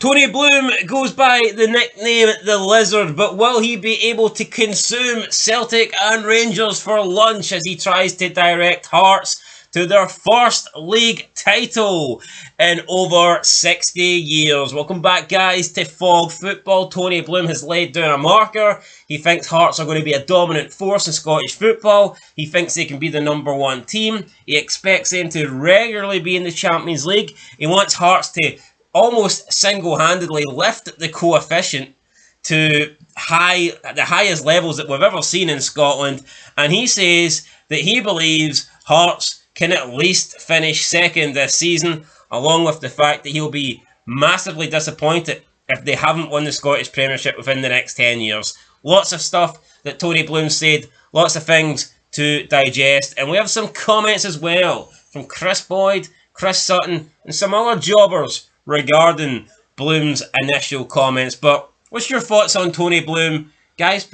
Tony Bloom goes by the nickname The Lizard, but will he be able to consume Celtic and Rangers for lunch as he tries to direct Hearts to their first league title in over 60 years? Welcome back, guys, to Fog Football. Tony Bloom has laid down a marker. He thinks Hearts are going to be a dominant force in Scottish football. He thinks they can be the number one team. He expects them to regularly be in the Champions League. He wants Hearts to almost single-handedly lift the coefficient to the highest levels that we've ever seen in Scotland. And he says that he believes Hearts can at least finish second this season, along with the fact that he'll be massively disappointed if they haven't won the Scottish Premiership within the next 10 years. Lots of stuff that Tony Bloom said, lots of things to digest, and we have some comments as well from Chris Boyd, Chris Sutton, and some other jobbers regarding Bloom's initial comments. But what's your thoughts on Tony Bloom? Guys,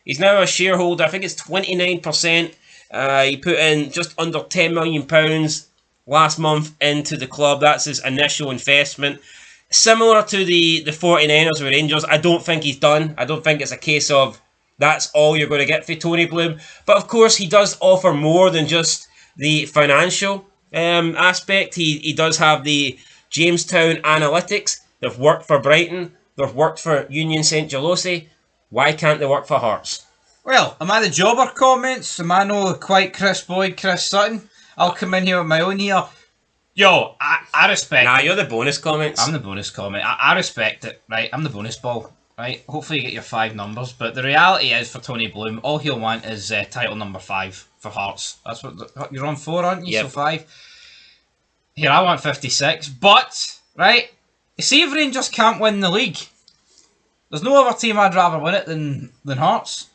he's now a shareholder, I think it's 29%. He put in just under £10 million last month into the club. That's his initial investment. Similar to the 49ers with Rangers, I don't think he's done. I don't think it's a case of that's all you're going to get for Tony Bloom. But of course, he does offer more than just the financial aspect. He does have the Jamestown analytics. They've worked for Brighton. They've worked for Union St. Gelosi. Why can't they work for Hearts? Well, am I the jobber comments? Am I no quite Chris Boyd, Chris Sutton? I'll come in here with my own here. Yo, I respect Nah, it. you're the bonus comments. I'm the bonus comment. I respect it, right? I'm the bonus ball, right? Hopefully you get your 5 numbers. But the reality is, for Tony Bloom, all he'll want is title number 5 for Hearts. That's what you're on 4, aren't you? Yep. So 5. Here, I want 56. But, right, see if Rangers can't win the league. There's no other team I'd rather win it than Hearts.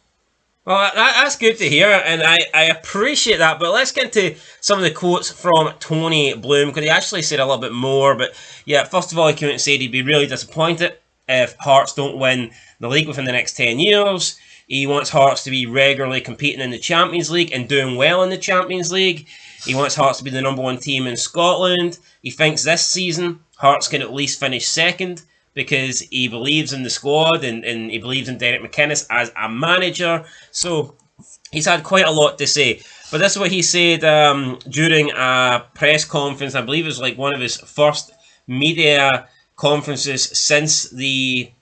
Well, that's good to hear, and I appreciate that. But let's get into some of the quotes from Tony Bloom, because he actually said a little bit more. But yeah, first of all, he came out and said he'd be really disappointed if Hearts don't win the league within the next 10 years. He wants Hearts to be regularly competing in the Champions League and doing well in the Champions League. He wants Hearts to be the number one team in Scotland. He thinks this season Hearts can at least finish second, because he believes in the squad and he believes in Derek McInnes as a manager. So he's had quite a lot to say. But this is what he said during a press conference. I believe it was like one of his first media conferences since the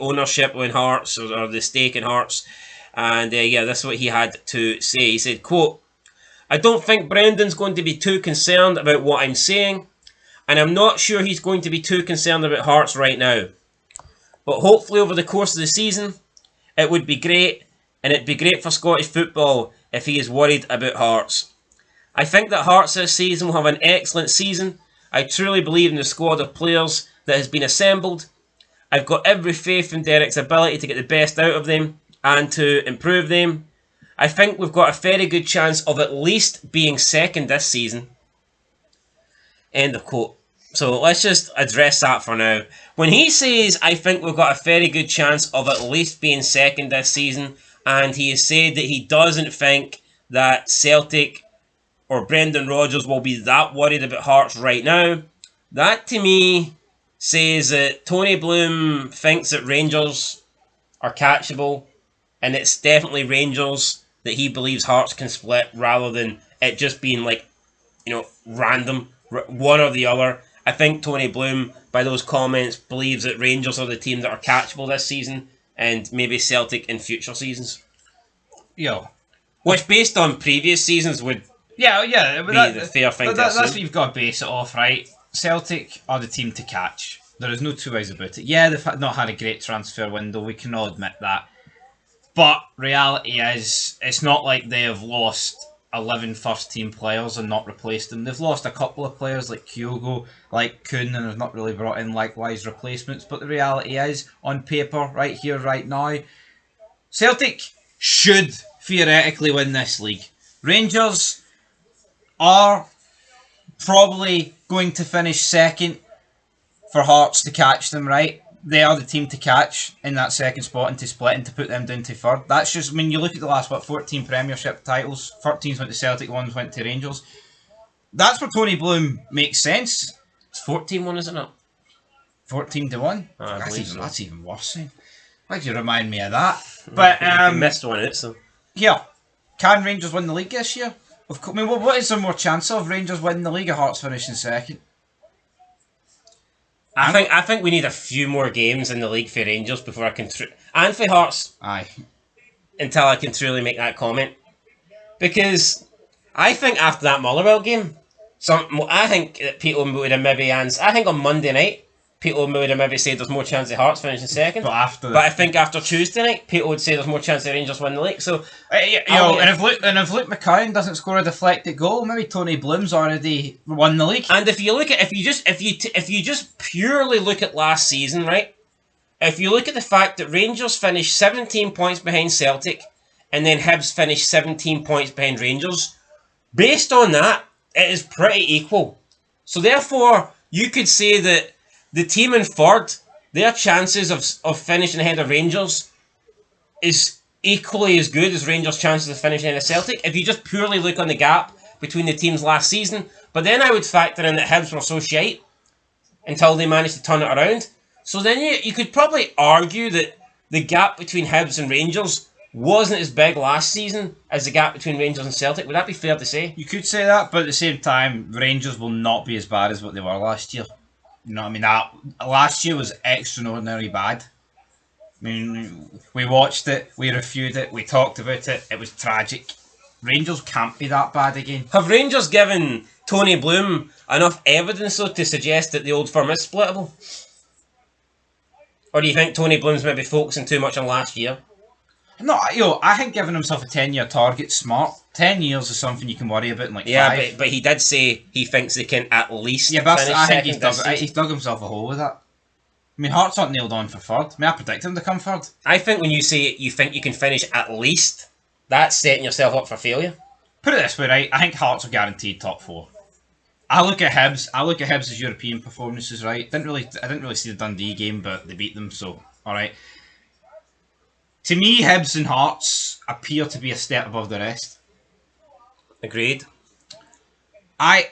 ownership in Hearts, or the stake in Hearts. And yeah, this is what he had to say. He said, quote, "I don't think Brendan's going to be too concerned about what I'm saying. And I'm not sure he's going to be too concerned about Hearts right now. But hopefully over the course of the season, it would be great, and it'd be great for Scottish football if he is worried about Hearts. I think that Hearts this season will have an excellent season. I truly believe in the squad of players that has been assembled. I've got every faith in Derek's ability to get the best out of them and to improve them. I think we've got a very good chance of at least being second this season." End of quote. So let's just address that for now. When he says, I think we've got a very good chance of at least being second this season, and he has said that he doesn't think that Celtic or Brendan Rodgers will be that worried about Hearts right now, that to me says that Tony Bloom thinks that Rangers are catchable, and it's definitely Rangers that he believes Hearts can split, rather than it just being like, random, one or the other. I think Tony Bloom, by those comments, believes that Rangers are the team that are catchable this season, and maybe Celtic in future seasons. Yo. Which, based on previous seasons, would be the fair thing to assume. That's what you've got to base it off, right? Celtic are the team to catch. There is no two ways about it. Yeah, they've not had a great transfer window, we can all admit that. But reality is, it's not like they have lost 11 first-team players and not replaced them. They've lost a couple of players like Kyogo, like Kuhn, and have not really brought in likewise replacements. But the reality is, on paper, right here, right now, Celtic should theoretically win this league. Rangers are probably going to finish second for Hearts to catch them, right? They are the team to catch in that second spot and to split and to put them down to third. That's just, when you look at the last, 14 Premiership titles, 13 went to Celtic, 1 went to Rangers. That's where Tony Bloom makes sense. It's 14-1, isn't it? 14-1. I believe so. That's even worse. Eh? Why'd you remind me of that? But You missed one out, so. here, can Rangers win the league this year? I mean, what is there more chance of Rangers winning the league or Hearts finishing second? I think we need a few more games in the league for Rangers before I can... and for Hearts. Aye. Until I can truly make that comment. Because I think after that Motherwell game, I think that people would have maybe... I think on Monday night, people would have maybe said there's more chance of Hearts finishing second. But I think after Tuesday night, people would say there's more chance of Rangers winning the league. So, and if Luke McCowan doesn't score a deflected goal, maybe Tony Bloom's already won the league. And if you look at if you just purely look at last season, right? If you look at the fact that Rangers finished 17 points behind Celtic, and then Hibs finished 17 points behind Rangers, based on that, it is pretty equal. So therefore, you could say that the team in third, their chances of finishing ahead of Rangers is equally as good as Rangers' chances of finishing ahead of Celtic, if you just purely look on the gap between the teams last season. But then I would factor in that Hibs were so shite until they managed to turn it around. So then you could probably argue that the gap between Hibs and Rangers wasn't as big last season as the gap between Rangers and Celtic. Would that be fair to say? You could say that, but at the same time, Rangers will not be as bad as what they were last year. You know what I mean? That last year was extraordinarily bad. I mean, we watched it, we reviewed it, we talked about it. It was tragic. Rangers can't be that bad again. Have Rangers given Tony Bloom enough evidence, though, to suggest that the old firm is splittable? Or do you think Tony Bloom's maybe focusing too much on last year? No, I think giving himself a 10-year target's smart. 10 years is something you can worry about in like 5. Yeah, but he did say he thinks they can at least finish I think he's dug himself a hole with that. I mean, Hearts aren't nailed on for third. I mean, I predicted them to come third. I think when you say you think you can finish at least, that's setting yourself up for failure. Put it this way, right? I think Hearts are guaranteed top 4. I look at Hibs' European performances, right? I didn't really see the Dundee game, but they beat them, so alright. To me, Hibs and Hearts appear to be a step above the rest. Agreed. I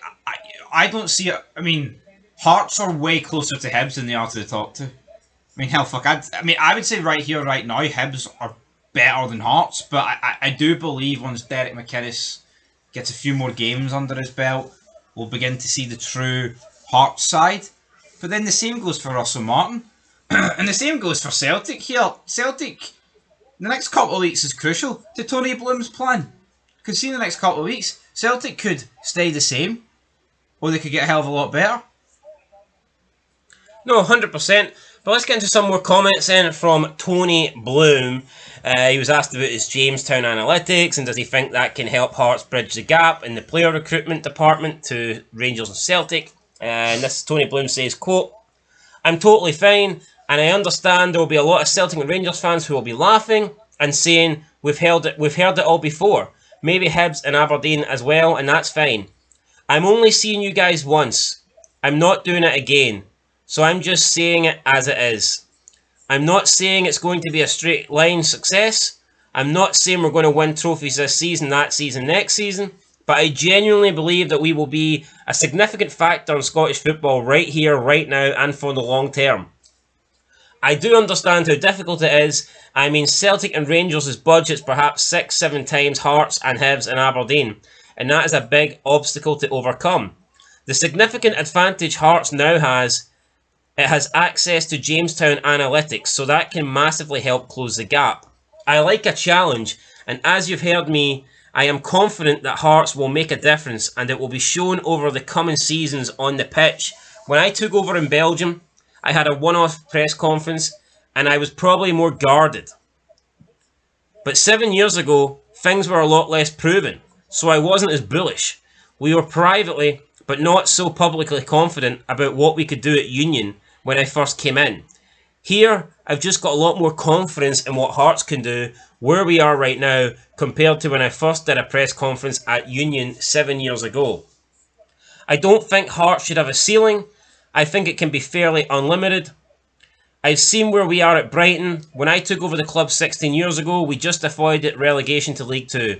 don't see it. I mean, Hearts are way closer to Hibs than they are to the top 2. I mean, hell, fuck. I would say right here, right now, Hibs are better than Hearts, but I do believe once Derek McInnes gets a few more games under his belt, we'll begin to see the true Hearts side. But then the same goes for Russell Martin, and the same goes for Celtic here. Celtic, the next couple of weeks is crucial to Tony Bloom's plan. Because see, in the next couple of weeks, Celtic could stay the same, or they could get a hell of a lot better. No, 100%. But let's get into some more comments then from Tony Bloom. He was asked about his Jamestown analytics and does he think that can help Hearts bridge the gap in the player recruitment department to Rangers and Celtic. And this Tony Bloom says, quote, "I'm totally fine and I understand there will be a lot of Celtic and Rangers fans who will be laughing and saying we've heard it all before. Maybe Hibs and Aberdeen as well, and that's fine. I'm only seeing you guys once. I'm not doing it again. So I'm just saying it as it is. I'm not saying it's going to be a straight line success. I'm not saying we're going to win trophies this season, that season, next season. But I genuinely believe that we will be a significant factor in Scottish football right here, right now, and for the long term. I do understand how difficult it is. I mean, Celtic and Rangers' budget's perhaps 6-7 times Hearts and Hibs and Aberdeen, and that is a big obstacle to overcome. The significant advantage Hearts now has, it has access to Jamestown analytics, so that can massively help close the gap. I like a challenge, and as you've heard me, I am confident that Hearts will make a difference, and it will be shown over the coming seasons on the pitch. When I took over in Belgium, I had a one-off press conference, and I was probably more guarded. But 7 years ago, things were a lot less proven, so I wasn't as bullish. We were privately, but not so publicly confident about what we could do at Union when I first came in. Here, I've just got a lot more confidence in what Hearts can do, where we are right now, compared to when I first did a press conference at Union 7 years ago. I don't think Hearts should have a ceiling. I think it can be fairly unlimited. I've seen where we are at Brighton. When I took over the club 16 years ago, we just avoided relegation to League 2.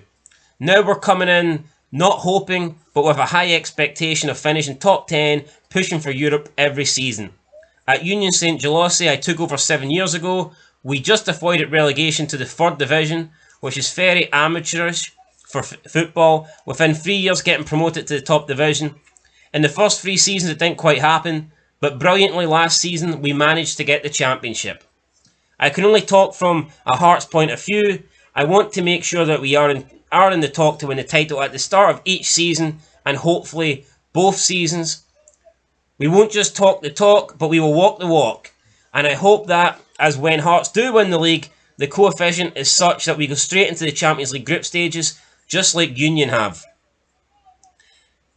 Now we're coming in, not hoping, but with a high expectation of finishing top 10, pushing for Europe every season. At Union St Gelossi, I took over 7 years ago. We just avoided relegation to the 3rd Division, which is very amateurish for football, within 3 years getting promoted to the top division. In the first 3 seasons it didn't quite happen, but brilliantly last season we managed to get the championship. I can only talk from a Hearts point of view. I want to make sure that we are in the talk to win the title at the start of each season, and hopefully both seasons. We won't just talk the talk, but we will walk the walk. And I hope that, as when Hearts do win the league, the coefficient is such that we go straight into the Champions League group stages, just like Union have.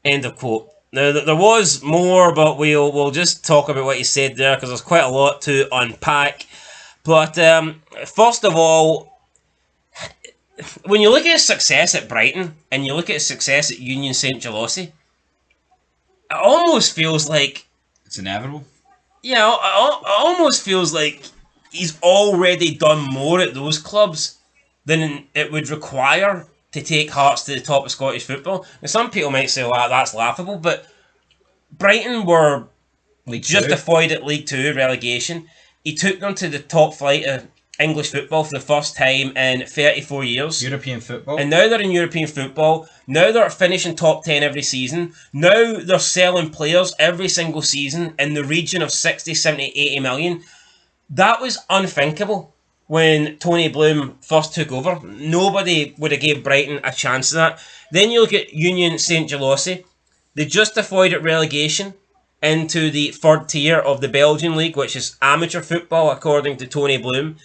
End of quote. Now, there was more, but we'll just talk about what he said there, because there's quite a lot to unpack. But first of all, when you look at his success at Brighton, and you look at his success at Union St Gelossi, it almost feels like... It's inevitable. Yeah, it almost feels like he's already done more at those clubs than it would require to take Hearts to the top of Scottish football. Now, some people might say, well, that's laughable, but Brighton were just avoided League 2 relegation. He took them to the top flight of English football for the first time in 34 years. European football. And now they're in European football. Now they're finishing top 10 every season. Now they're selling players every single season in the region of 60, 70, 80 million. That was unthinkable when Tony Bloom first took over. Nobody would have gave Brighton a chance of that. Then you look at Union St Gelossi. They just avoided relegation into the 3rd tier of the Belgian League, which is amateur football according to Tony Bloom.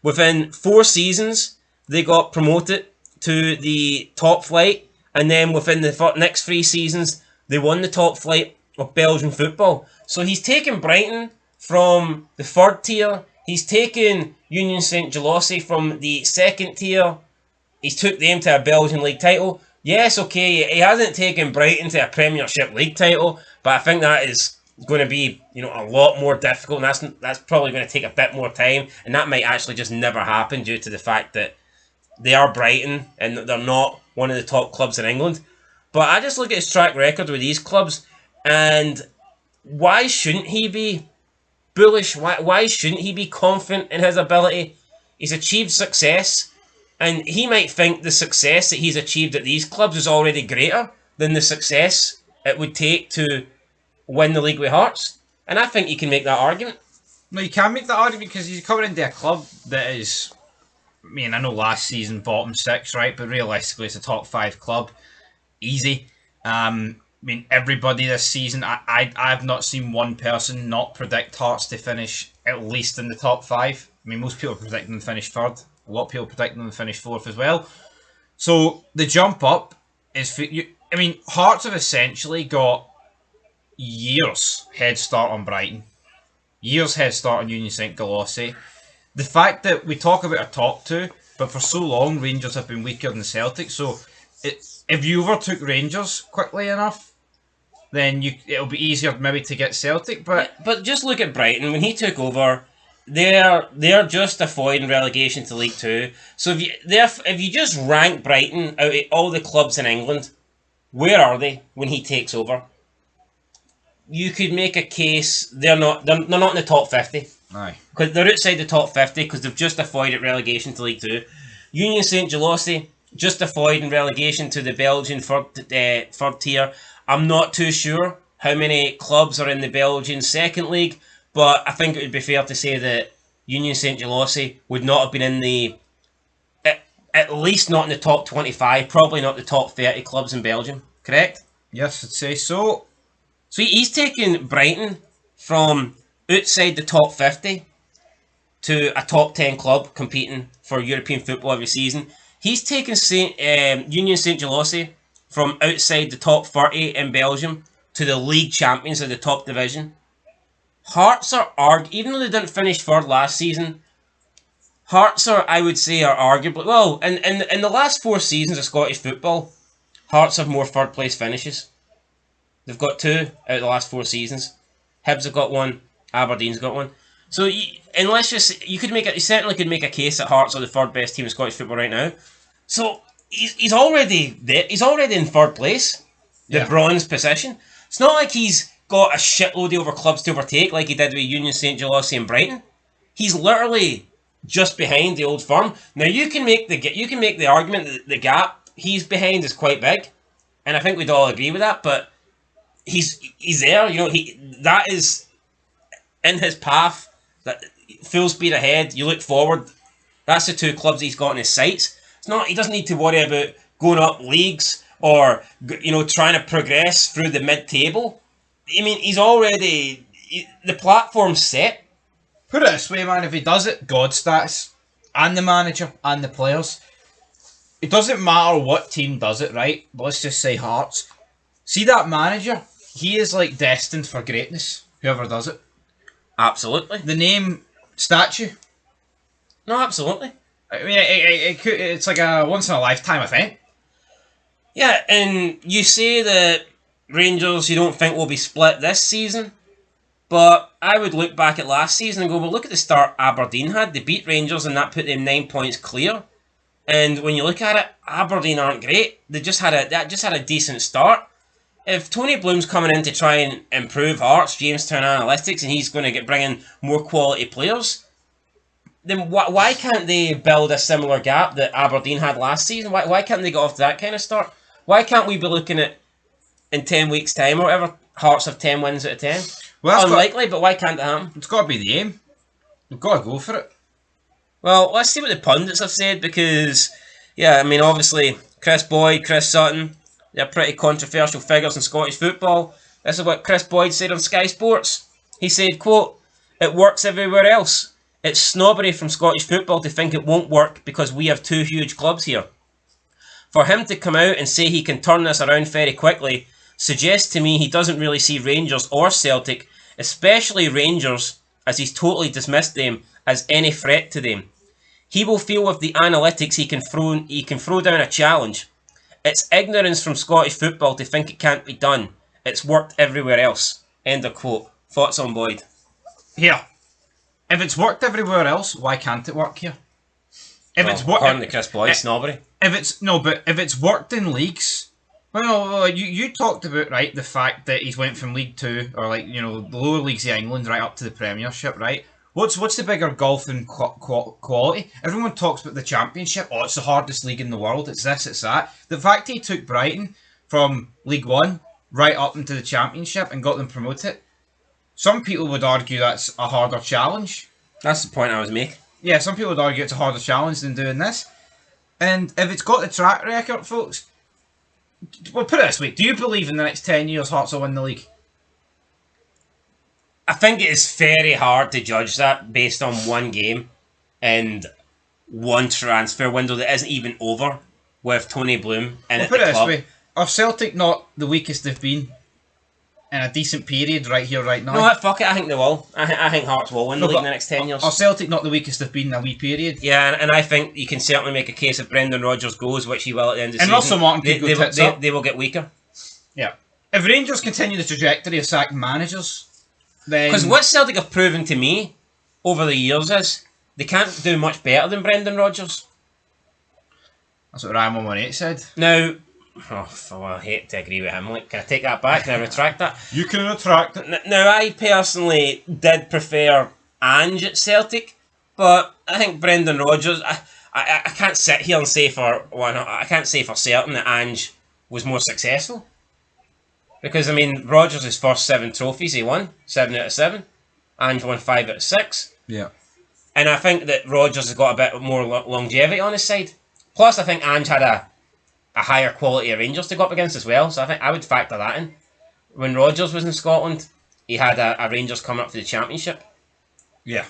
Within 4 seasons, they got promoted to the top flight, and then within the next 3 seasons, they won the top flight of Belgian football. So he's taken Brighton from the 3rd tier, he's taken Union St Gelossi from the 2nd tier, he's took them to a Belgian League title. Yes, okay, he hasn't taken Brighton to a Premiership League title, but I think that is going to be, a lot more difficult, and that's probably going to take a bit more time, and that might actually just never happen due to the fact that they are Brighton and they're not one of the top clubs in England. But I just look at his track record with these clubs, and why shouldn't he be bullish? Why shouldn't he be confident in his ability? He's achieved success, and he might think the success that he's achieved at these clubs is already greater than the success it would take to win the league with Hearts. And I think you can make that argument. No, you can't make that argument because he's coming into a club that is... I know last season bottom 6, right? But realistically, it's a top 5 club. Easy. Everybody this season, I've not seen one person not predict Hearts to finish at least in the top 5. Most people predict them to finish 3rd. A lot of people predict them to finish 4th as well. So the jump up is... Hearts have essentially got years head start on Brighton. Years head start on Union St Gelossi. The fact that we talk about a top 2, but for so long Rangers have been weaker than Celtic, so if you overtook Rangers quickly enough, then it'll be easier maybe to get Celtic. But just look at Brighton. When he took over, they're just avoiding relegation to League 2. So if you just rank Brighton out of all the clubs in England, where are they when he takes over? You could make a case they're not in the top 50. Aye. Because they're outside the top 50 because they've just avoided relegation to League 2. Union St Gelossi just avoiding relegation to the Belgian 3rd tier. I'm not too sure how many clubs are in the Belgian 2nd League, but I think it would be fair to say that Union St Gelossi would not have been in the... At least not in the top 25, probably not the top 30 clubs in Belgium. Correct? Yes, I'd say so. So he's taken Brighton from outside the top 50 to a top 10 club competing for European football every season. He's taken Union St Gelossi from outside the top 30 in Belgium to the league champions of the top division. Hearts are, even though they didn't finish 3rd last season, Hearts I would say, are arguably... Well, in the last 4 seasons of Scottish football, Hearts have more 3rd place finishes. They've got 2 out of the last 4 seasons. Hibs have got 1. Aberdeen's got 1. So you certainly could make a case that Hearts are the 3rd best team in Scottish football right now. So he's already there. He's already in 3rd place, the bronze position. It's not like he's got a shitload of other clubs to overtake, like he did with Union St. Gelosi and Brighton. He's literally just behind the Old Firm. Now you can make the argument that the gap he's behind is quite big, and I think we'd all agree with that. But he's there. That is in his path. That full speed ahead. You look forward. That's the two clubs he's got in his sights. It's not. He doesn't need to worry about going up leagues or trying to progress through the mid-table. I mean, he's already the platform's set. Put it this way, man. If he does it, God status, and the manager and the players. It doesn't matter what team does it, right? But let's just say Hearts. See that manager? He is like destined for greatness. Whoever does it. Absolutely. The name statue. No, absolutely. I mean, it's like a once in a lifetime event. Yeah, and you say that Rangers you don't think will be split this season, but I would look back at last season and go, well, look at the start Aberdeen had. They beat Rangers and that put them 9 points clear. And when you look at it, Aberdeen aren't great. They just had a decent start. If Tony Bloom's coming in to try and improve Hearts, Jamestown Analytics, and he's going to bring in more quality players, then why can't they build a similar gap that Aberdeen had last season? Why can't they get off to that kind of start? Why can't we be looking at, in 10 weeks' time or whatever, Hearts have 10 wins out of 10? Well, unlikely, but why can't it happen? It's got to be the aim. We've got to go for it. Well, let's see what the pundits have said, because, yeah, I mean, obviously, Chris Boyd, Chris Sutton, they're pretty controversial figures in Scottish football. This is what Chris Boyd said on Sky Sports. He said, quote, "It works everywhere else. It's snobbery from Scottish football to think it won't work because we have two huge clubs here. For him to come out and say he can turn this around very quickly suggests to me he doesn't really see Rangers or Celtic, especially Rangers, as he's totally dismissed them, as any threat to them. He will feel with the analytics he can throw down a challenge. It's ignorance from Scottish football to think it can't be done. It's worked everywhere else." End of quote. Thoughts on Boyd? Here. If it's worked everywhere else, why can't it work here? According to Chris Boyd, snobbery. If it's worked in leagues, well, you talked about, right, the fact that he's went from League 2 or the lower leagues of England right up to the Premiership, right? What's the bigger golfing quality? Everyone talks about the Championship. Oh, it's the hardest league in the world. It's this, it's that. The fact he took Brighton from League 1 right up into the Championship and got them promoted. Some people would argue that's a harder challenge. That's the point I was making. Yeah, some people would argue it's a harder challenge than doing this. And if it's got the track record, folks, well, put it this way. Do you believe in the next 10 years Hearts will win the league? I think it is very hard to judge that based on one game and one transfer window that isn't even over with Tony Bloom in at the club. Put it this way. Are Celtic not the weakest they've been in a decent period right here, right now? No, fuck it. I think they will. I think Hearts will win the league in the next 10 years. Are Celtic not the weakest they've been in a wee period? Yeah, and I think you can certainly make a case if Brendan Rodgers goes, which he will at the end of the season. And season. Russell Martin they will get weaker. Yeah. If Rangers continue the trajectory of sacking managers, then... Because what Celtic have proven to me over the years is they can't do much better than Brendan Rodgers. That's what Ryan 118 said. Now... I hate to agree with him. Can I take that back? Can I retract that? You can retract it. Now, I personally did prefer Ange at Celtic, but I think Brendan Rodgers. I can't sit here and say I can't say for certain that Ange was more successful, because I mean Rodgers' first 7 trophies he won 7 out of 7. Ange won 5 out of 6. Yeah, and I think that Rodgers has got a bit more longevity on his side. Plus, I think Ange had a higher quality of Rangers to go up against as well, so I think I would factor that in. When Rodgers was in Scotland, he had a Rangers coming up for the Championship. Yeah.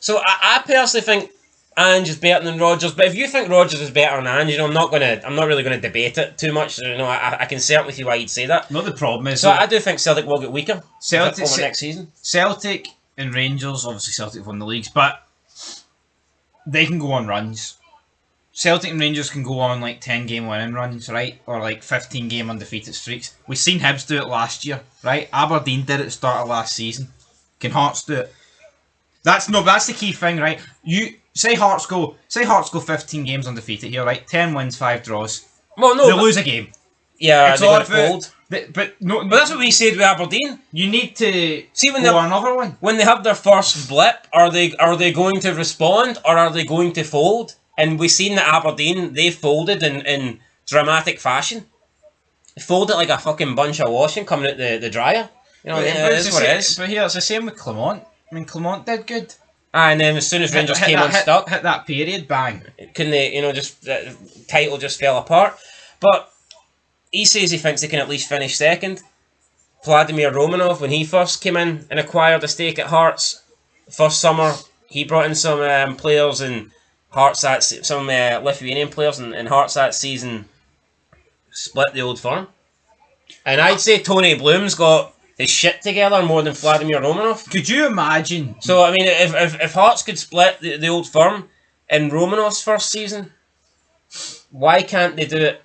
So I personally think Ange is better than Rodgers, but if you think Rodgers is better than Ange, I'm not really going to debate it too much. I can certainly see why you'd say that. No, the problem is... So I do think Celtic will get weaker over next season. Celtic and Rangers, obviously Celtic won the leagues, but they can go on runs. Celtic and Rangers can go on 10 game winning runs, right? Or 15 game undefeated streaks. We've seen Hibs do it last year, right? Aberdeen did it at the start of last season. Can Hearts do it? That's the key thing, right? You say Hearts go 15 games undefeated here, right? 10 wins, 5 draws. Well, no, they'll lose a game. Yeah, it's they're all going to about. fold. But no, But that's what we said with Aberdeen. you need to See, when go another one. when they have their first blip, are they going to respond or are they going to fold? And we've seen that Aberdeen, they folded in dramatic fashion. They folded like a fucking bunch of washing coming out the dryer. You know, it is what it is. But here it's the same with Clermont. I mean, Clermont did good. And then as soon as Rangers came unstuck, hit that period, bang. couldn't they? Just title just fell apart. But he says he thinks they can at least finish second. Vladimir Romanov, when he first came in and acquired a stake at Hearts first summer, he brought in some players and Hearts some Lithuanian players and Hearts that season split the Old Firm. And I'd say Tony Bloom's got his shit together more than Vladimir Romanov. Could you imagine? So I mean, if Hearts could split the Old Firm in Romanov's first season, why can't they do it?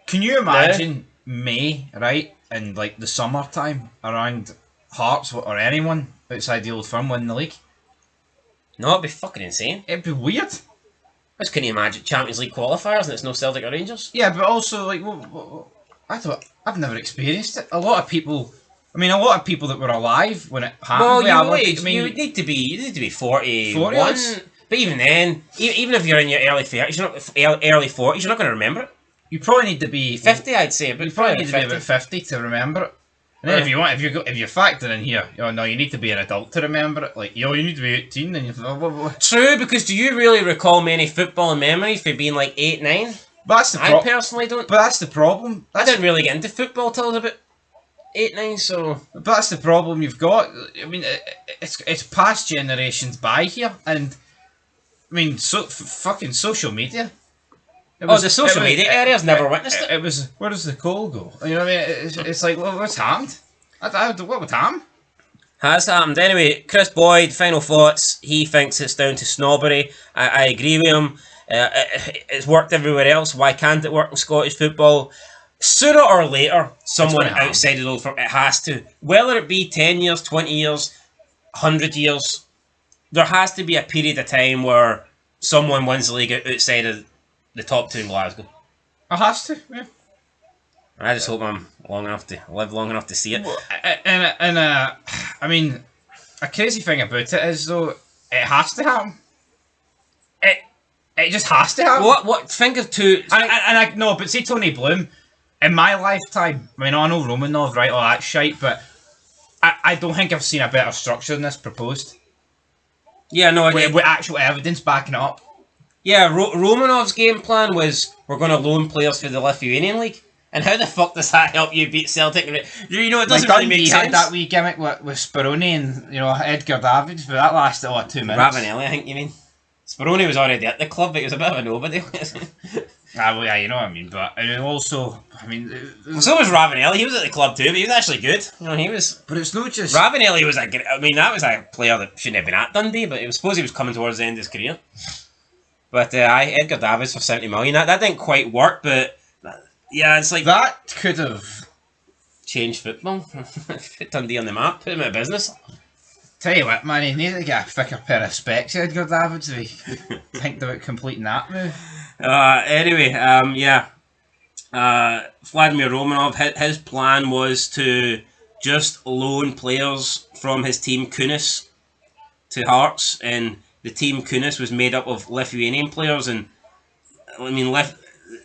Can you imagine May, right, and like the summertime around Hearts or anyone outside the Old Firm winning the league? No, it'd be fucking insane. It'd be weird. I just couldn't imagine Champions League qualifiers and it's no Celtic or Rangers. Yeah, but also like, I've never experienced it. A lot of people that were alive when it happened. Well, you would need to be 41. 40s? But even then, even if you're in your early 30s, early 40s, you're not going to remember it. You probably need to be 50, I'd say. But you probably need to be about 50 to remember it. And then if you factor in here, no, you need to be an adult to remember it. Like, you need to be 18, and True, because do you really recall many football memories for being like 8, 9? I personally don't. But that's the problem. I didn't really get into football till I was about 8, 9, so... But that's the problem you've got. I mean, it's past generations by here, and... I mean, fucking social media. The social media area's never witnessed it. It was, where does the coal go? You know what I mean? It's like, well, what's happened? What would happen? Has happened. Anyway, Chris Boyd, final thoughts. He thinks it's down to snobbery. I agree with him. It's worked everywhere else. Why can't it work in Scottish football? Sooner or later, someone outside of the Old Firm, it has to. Whether it be 10 years, 20 years, 100 years, there has to be a period of time where someone wins the league outside of the top two in Glasgow. It has to, yeah. I just hope I'm live long enough to see it. I mean, a crazy thing about it is though, it has to happen. It just has to happen. What? Think of two. But see Tony Bloom, in my lifetime. I mean, I know Romanov, right? All that shite, but I don't think I've seen a better structure than this proposed. Yeah, no, with actual evidence backing it up. Yeah, Romanov's game plan was we're going to loan players for the Lithuanian league. And how the fuck does that help you beat Celtic? You know, it doesn't really make sense. Had that wee gimmick with Speroni and Edgar Davids, but that lasted 2 minutes. Ravanelli, I think you mean. Speroni was already at the club, but he was a bit of a nobody. Well, yeah, you know what I mean. But also, so was Ravanelli. He was at the club too, but he was actually good. He was. But it's not just Ravanelli was that was a player that shouldn't have been at Dundee, but I suppose he was coming towards the end of his career. But Edgar Davids for 70 million. That didn't quite work, but yeah, it's like that could have changed football. Put Dundee on the map. Put him out of business. Tell you what, man, he needed to get a thicker pair of specs, Edgar Davids, if he think about completing that move. Anyway, Vladimir Romanov, his plan was to just loan players from his team Kunis to Hearts, and the team Kunis was made up of Lithuanian players, and I mean,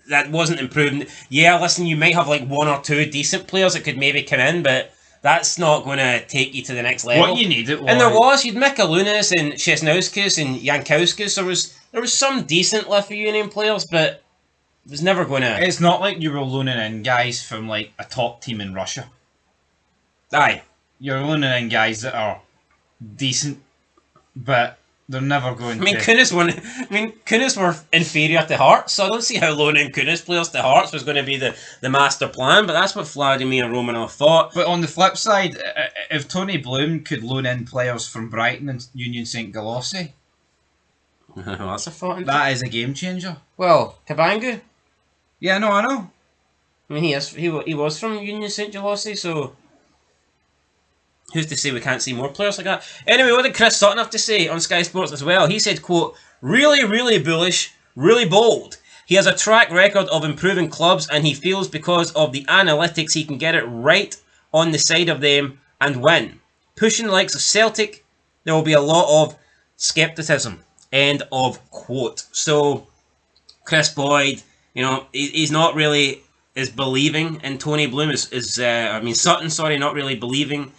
that wasn't improving. Yeah, listen, you might have like 1 or 2 decent players that could maybe come in, but that's not going to take you to the next level. What you needed was... And you'd Mikalunas and Chesnauskas and Jankauskas. There was some decent Lithuanian players, but it was never going to... It's not like you were loaning in guys from like a top team in Russia. Aye. You're loaning in guys that are decent, but they're never going to... Kunis were inferior to Hearts, so I don't see how loaning Kunis players to Hearts was going to be the master plan, but that's what Vladimir Romanov thought. But on the flip side, if Tony Bloom could loan in players from Brighton and Union St Galossi... that's a thought. That is a game changer. Well, Kabangu? Yeah, no, I know. I mean, he was from Union St Galossi, so... Who's to say we can't see more players like that? Anyway, what did Chris Sutton have to say on Sky Sports as well? He said, quote, really, really bullish, really bold. He has a track record of improving clubs, and he feels because of the analytics he can get it right on the side of them and win. Pushing the likes of Celtic, there will be a lot of skepticism. End of quote. So, Kris Boyd, he's not really is believing in Tony Bloom. Sutton, not really believing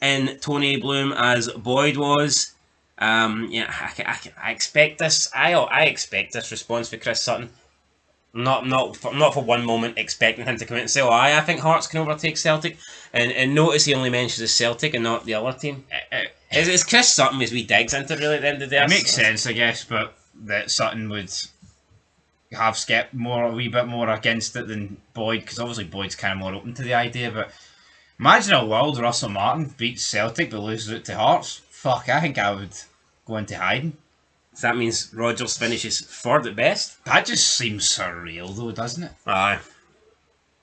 in Tony Bloom as Boyd was. I expect this. I expect this response for Chris Sutton. Not for one moment expecting him to come out and say, "Oh, I think Hearts can overtake Celtic," and notice he only mentions Celtic and not the other team. It's Chris Sutton as we digs into really at the end of the day. It makes sense, I guess, but that Sutton would have a wee bit more against it than Boyd, because obviously Boyd's kind of more open to the idea. But imagine a world Russell Martin beats Celtic but loses it to Hearts. Fuck, I think I would go into hiding. So that means Rodgers finishes third at best? That just seems surreal though, doesn't it? Aye.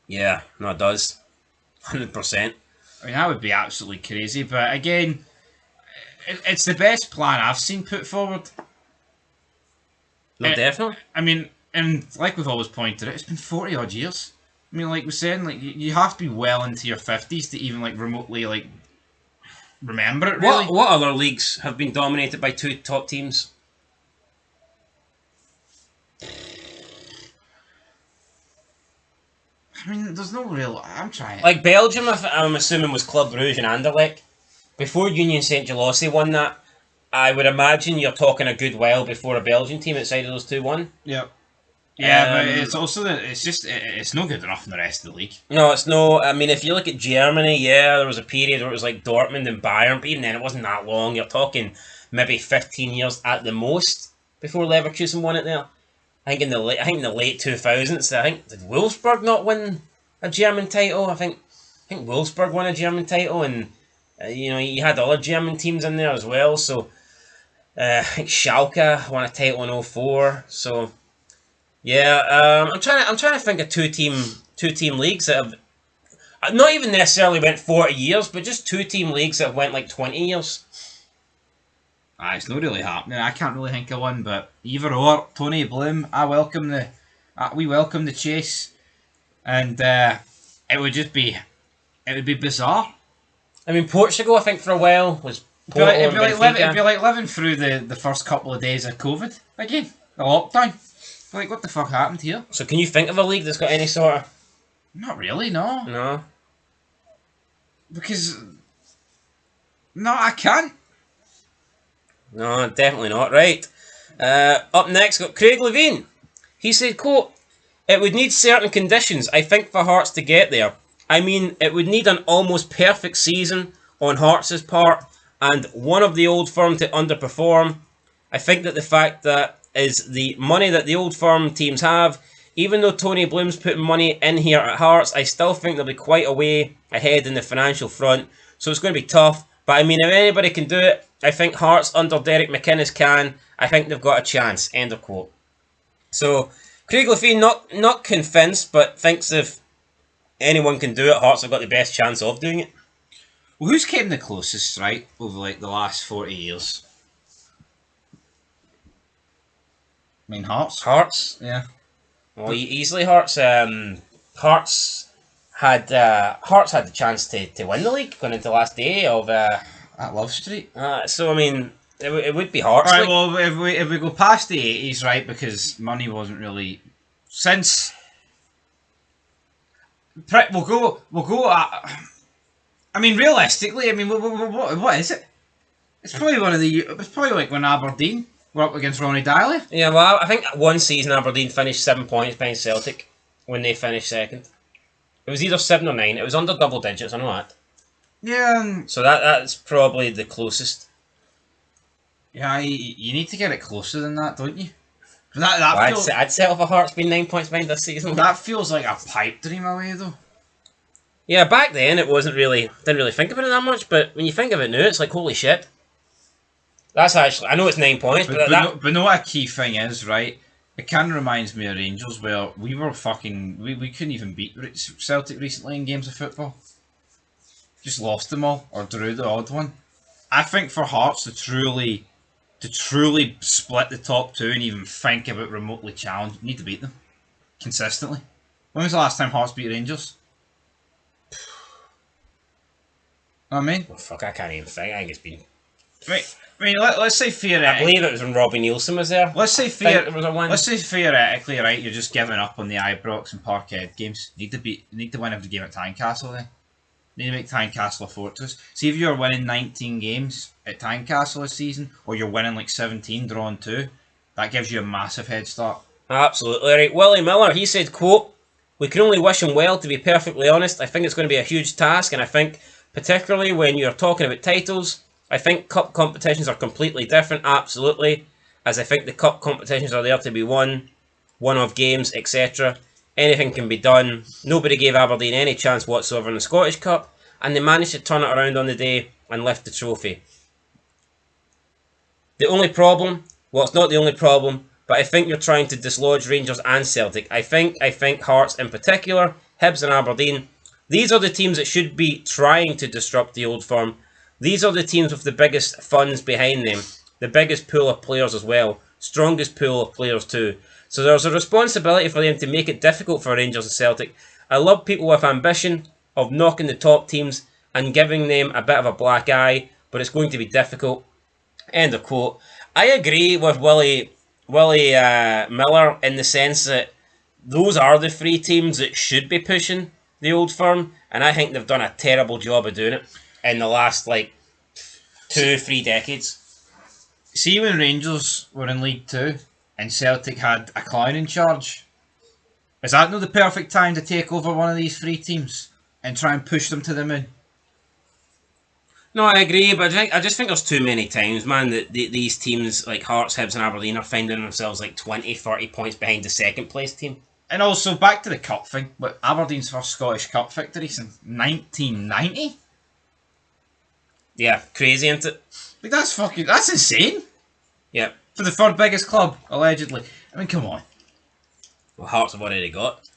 Yeah, no, it does. 100%. I mean, that would be absolutely crazy, but again, it's the best plan I've seen put forward. No, definitely. I mean, and like we've always pointed out, it's been 40 odd years. I mean, like we're saying, like you have to be well into your 50s to even like remotely like remember it. Really. What other leagues have been dominated by two top teams? I mean, there's no real. I'm trying. Like Belgium, I'm assuming was Club Brugge and Anderlecht. Before Union Saint-Gilloise won that, I would imagine you're talking a good while before a Belgian team outside of those two won. Yep. Yeah, but it's also that it's no good enough in the rest of the league. No, it's no. I mean, if you look at Germany, there was a period where it was like Dortmund and Bayern, but even then it wasn't that long. You're talking maybe 15 years at the most before Leverkusen won it there. I think in the late 2000s, did Wolfsburg not win a German title? I think Wolfsburg won a German title, and you had other German teams in there as well. So I think Schalke won a title in 2004. So. Yeah, I'm trying to think of two team leagues that have not even necessarily went 40 years, but just two team leagues that have went like 20 years. It's not really happening. I can't really think of one, but either or, Tony Bloom, we welcome the chase, and it would be bizarre. I mean, Portugal, I think for a while was. It'd be like living through the first couple of days of COVID again, the lockdown. Like, what the fuck happened here? So can you think of a league that's got any sort of... Not really, no. No? Because... No, I can't. No, definitely not. Right. Up next, got Craig Levine. He said, quote, "It would need certain conditions, I think, for Hearts to get there. I mean, it would need an almost perfect season on Hearts' part, and one of the old firm to underperform. I think that the fact that is the money that the old firm teams have. Even though Tony Bloom's putting money in here at Hearts, I still think there'll be quite a way ahead in the financial front. So it's going to be tough. But I mean, if anybody can do it, I think Hearts under Derek McInnes can. I think they've got a chance." End of quote. So Craig Levine not convinced, but thinks if anyone can do it, Hearts have got the best chance of doing it. Well, who's came the closest, right, over like the last 40 years? I mean, Hearts. Yeah. Well, easily Hearts. Hearts had the chance to win the league going into the last day of at Love Street. So I mean, it would be Hearts. Right. Well, if we go past the 80s, right, because money wasn't really since. We'll go. I mean, realistically, I mean, what is it? It's probably like when Aberdeen were up against Ronnie Daly. Yeah, well, I think one season Aberdeen finished 7 points behind Celtic when they finished second. It was either 7 or 9. It was under double digits, I know that. Yeah. So that's probably the closest. Yeah, you need to get it closer than that, don't you? I'd settle for Hearts being 9 points behind this season. That feels like a pipe dream away, though. Yeah, back then didn't really think about it that much, but when you think of it now, it's like, holy shit. That's actually, I know it's 9 points, but know what a key thing is, right? It kind of reminds me of Rangers, where we were we couldn't even beat Celtic recently in games of football. Just lost them all, or drew the odd one. I think for Hearts to truly to truly split the top two and even think about remotely challenge, you need to beat them consistently. When was the last time Hearts beat Rangers? Know what I mean? Oh, fuck, I can't even think. I think it's been... Right. I mean, let's say theoretically... I believe it was when Robbie Nielsen was there. Let's say theoretically, right, you're just giving up on the Ibrox and Parkhead games. You need to win every game at Tynecastle then. You need to make Tynecastle a fortress. See if you're winning 19 games at Tynecastle this season, or you're winning like 17, drawing 2, that gives you a massive head start. Absolutely right. Willie Miller, he said, quote, "We can only wish him well, to be perfectly honest. I think it's going to be a huge task, and I think, particularly when you're talking about titles, I think cup competitions are completely different, absolutely, as I think the cup competitions are there to be won, one-off games, etc. Anything can be done. Nobody gave Aberdeen any chance whatsoever in the Scottish Cup, and they managed to turn it around on the day and lift the trophy. The only problem, well, it's not the only problem, but I think you're trying to dislodge Rangers and Celtic. I think Hearts in particular, Hibs and Aberdeen, these are the teams that should be trying to disrupt the old firm. These are the teams with the biggest funds behind them, the biggest pool of players as well, strongest pool of players too. So there's a responsibility for them to make it difficult for Rangers and Celtic. I love people with ambition of knocking the top teams and giving them a bit of a black eye, but it's going to be difficult." End of quote. I agree with Willie Miller in the sense that those are the three teams that should be pushing the old firm, and I think they've done a terrible job of doing it in the last, 2-3 decades. See when Rangers were in League 2 and Celtic had a clown in charge, is that not the perfect time to take over one of these three teams and try and push them to the moon? No, I agree, but I just think there's too many times, man, that these teams like Hearts, Hibs and Aberdeen are finding themselves 20, 30 points behind the second place team. And also, back to the cup thing, but Aberdeen's first Scottish Cup victory since 1990? Yeah, crazy, isn't it? That's insane. Yeah. For the third biggest club, allegedly. I mean, come on. Well, Hearts have already got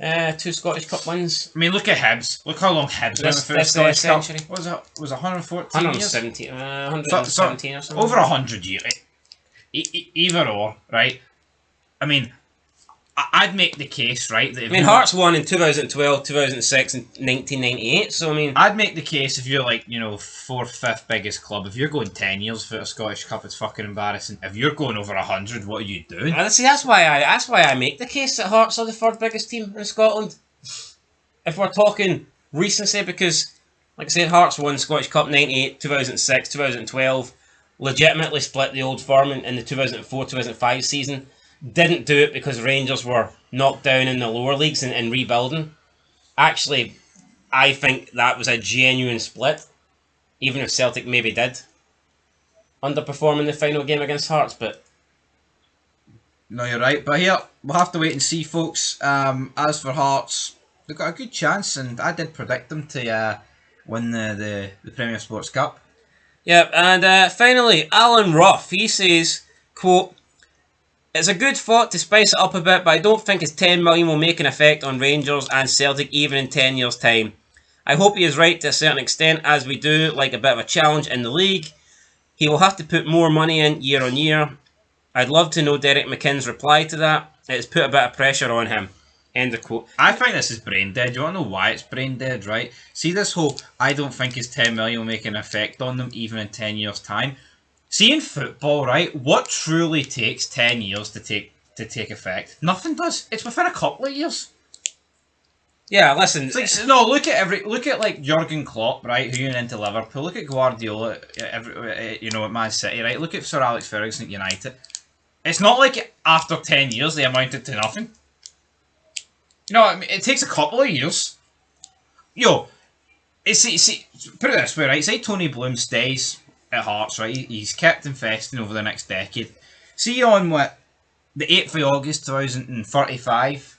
2 Scottish Cup wins. I mean, look at Hibs. Look how long Hibs went for the Scottish Cup. What was it? Was it 114 117, 117 or something. Over 100 years. Either or, right? I mean, I'd make the case, right? That Hearts won in 2012, 2006 and 1998, so I mean... I'd make the case if you're 4th, 5th biggest club. If you're going 10 years for a Scottish Cup, it's fucking embarrassing. If you're going over 100, what are you doing? See, that's why I make the case that Hearts are the 3rd biggest team in Scotland. If we're talking recency, because, like I said, Hearts won Scottish Cup 98, 2006, 2012, legitimately split the old firm in the 2004-2005 season. Didn't do it because Rangers were knocked down in the lower leagues and rebuilding. Actually, I think that was a genuine split, even if Celtic maybe did underperform in the final game against Hearts. But no, you're right. But here, we'll have to wait and see, folks. As for Hearts, they've got a good chance, and I did predict them to win the Premier Sports Cup. Yeah, and finally, Alan Ruff, he says, quote, "It's a good thought to spice it up a bit, but I don't think his 10 million will make an effect on Rangers and Celtic even in 10 years' time. I hope he is right to a certain extent, as we do like a bit of a challenge in the league. He will have to put more money in year on year. I'd love to know Derek McKinn's reply to that. It has put a bit of pressure on him." End of quote. I think this is brain dead. You want to know why it's brain dead, right? See this whole, I don't think his 10 million will make an effect on them even in 10 years' time. See, in football, right, what truly takes 10 years to take effect? Nothing does. It's within a couple of years. Yeah, listen. Look at Jurgen Klopp, right, who went into Liverpool. Look at Guardiola, at Man City, right? Look at Sir Alex Ferguson at United. It's not like after 10 years they amounted to nothing. You know what I mean? It takes a couple of years. Put it this way, right? Say Tony Bloom stays at Hearts, right? He's kept investing over the next decade. See on the 8th of August 2035,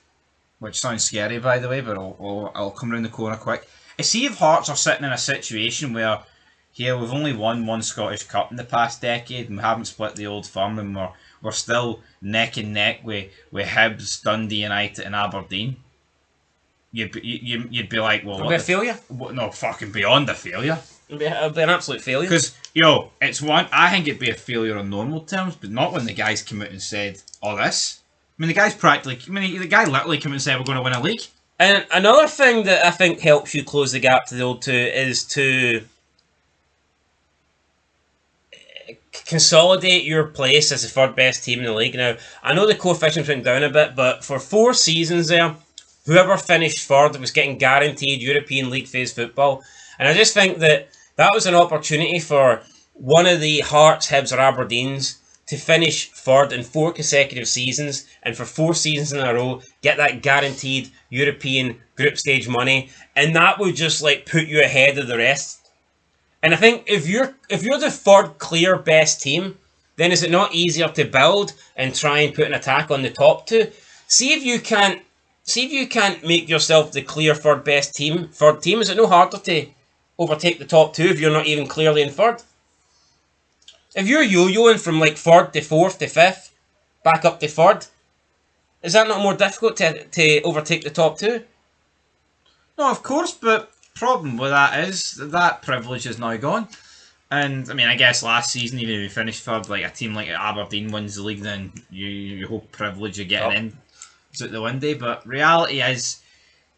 which sounds scary by the way, but I'll come round the corner quick. I see if Hearts are sitting in a situation where here we've only won one Scottish Cup in the past decade and we haven't split the old firm and we're still neck and neck with Hibs, Dundee United and Aberdeen. You'd be like, well, what a failure? No, fucking beyond a failure. It'd be an absolute failure. Because, it's one. I think it'd be a failure on normal terms, but not when the guys came out and said all this. I mean, the guy literally came out and said we're going to win a league. And another thing that I think helps you close the gap to the old two is to consolidate your place as the third best team in the league. Now, I know the coefficients went down a bit, but for 4 seasons there, whoever finished third was getting guaranteed European League phase football. And I just think that was an opportunity for one of the Hearts, Hibs or Aberdeens to finish third in 4 consecutive seasons, and for 4 seasons in a row get that guaranteed European group stage money, and that would just like put you ahead of the rest. And I think if you're the third clear best team, then is it not easier to build and try and put an attack on the top two? See if you can't make yourself the clear third best team. Third team, is it no harder to overtake the top two if you're not even clearly in third? If you're yo-yoing from like third to fourth to fifth, back up to third, is that not more difficult to overtake the top two? No, of course, but problem with that is that privilege is now gone. And I mean, I guess last season, even if we finished third, like a team like Aberdeen wins the league, then you hope privilege of getting in is out the window. But reality is,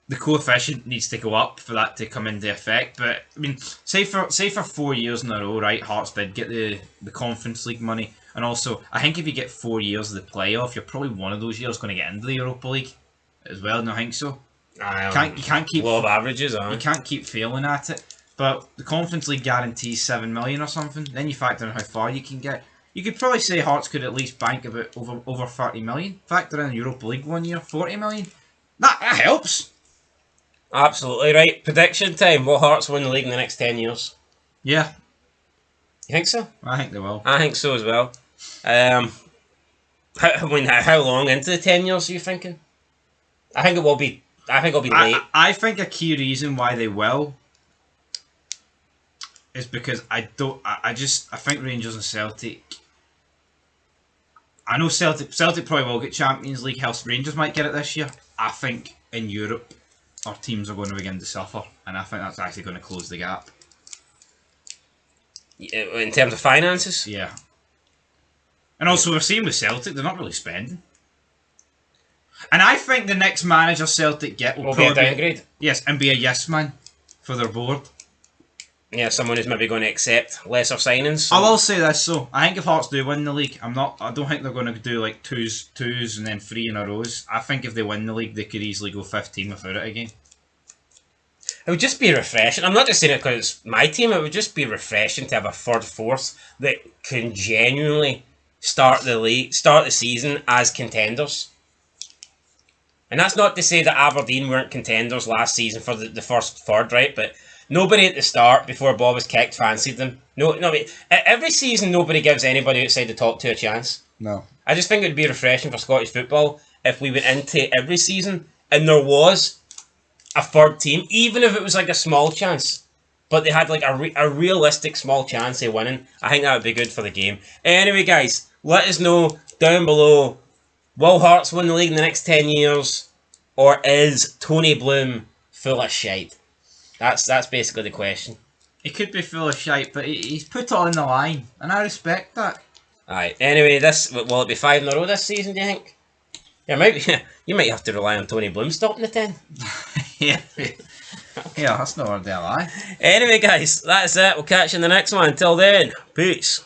the coefficient needs to go up for that to come into effect. But I mean, say for 4 years in a row, right? Hearts did get the Conference League money, and also I think if you get 4 years of the playoff, you're probably one of those years going to get into the Europa League as well. No, I think so. You can't keep law of averages. You can't keep failing at it. But the Conference League guarantees 7 million or something. Then you factor in how far you can get. You could probably say Hearts could at least bank about over 30 million. Factor in Europa League 1 year, 40 million. That helps. Absolutely right. Prediction time. Will Hearts win the league in the next 10 years? Yeah. You think so? I think they will. I think so as well. How long into the 10 years are you thinking? I think it'll be late. I think a key reason why they will is because I think Rangers and Celtic. I know Celtic probably will get Champions League. Else Rangers might get it this year. I think in Europe, our teams are going to begin to suffer, and I think that's actually going to close the gap. In terms of finances? Yeah. And also, we're seeing with Celtic, they're not really spending. And I think the next manager Celtic get will be a downgrade. Yes, and be a yes man for their board. Yeah, someone who's maybe going to accept lesser signings. So. I will say this though. I think if Hearts do win the league, I don't think they're going to do like twos and then 3 in a row. I think if they win the league, they could easily go 15 without it again. It would just be refreshing. I'm not just saying it because it's my team. It would just be refreshing to have a third force that can genuinely start the season as contenders. And that's not to say that Aberdeen weren't contenders last season for the first third, right? But nobody at the start, before ball was kicked, fancied them. No, every season nobody gives anybody outside the top 2 a chance. No. I just think it would be refreshing for Scottish football if we went into every season and there was a third team, even if it was like a small chance, but they had like a realistic small chance of winning. I think that would be good for the game. Anyway, guys, let us know down below. Will Hearts win the league in the next 10 years? Or is Tony Bloom full of shite? That's basically the question. He could be full of shite, but he's put it on the line, and I respect that. Alright, anyway, will it be 5 in a row this season, do you think? Yeah, you might have to rely on Tony Bloom stopping the 10. Yeah. Yeah, that's not hardly a lie. Anyway, guys, that's it. We'll catch you in the next one. Until then, peace.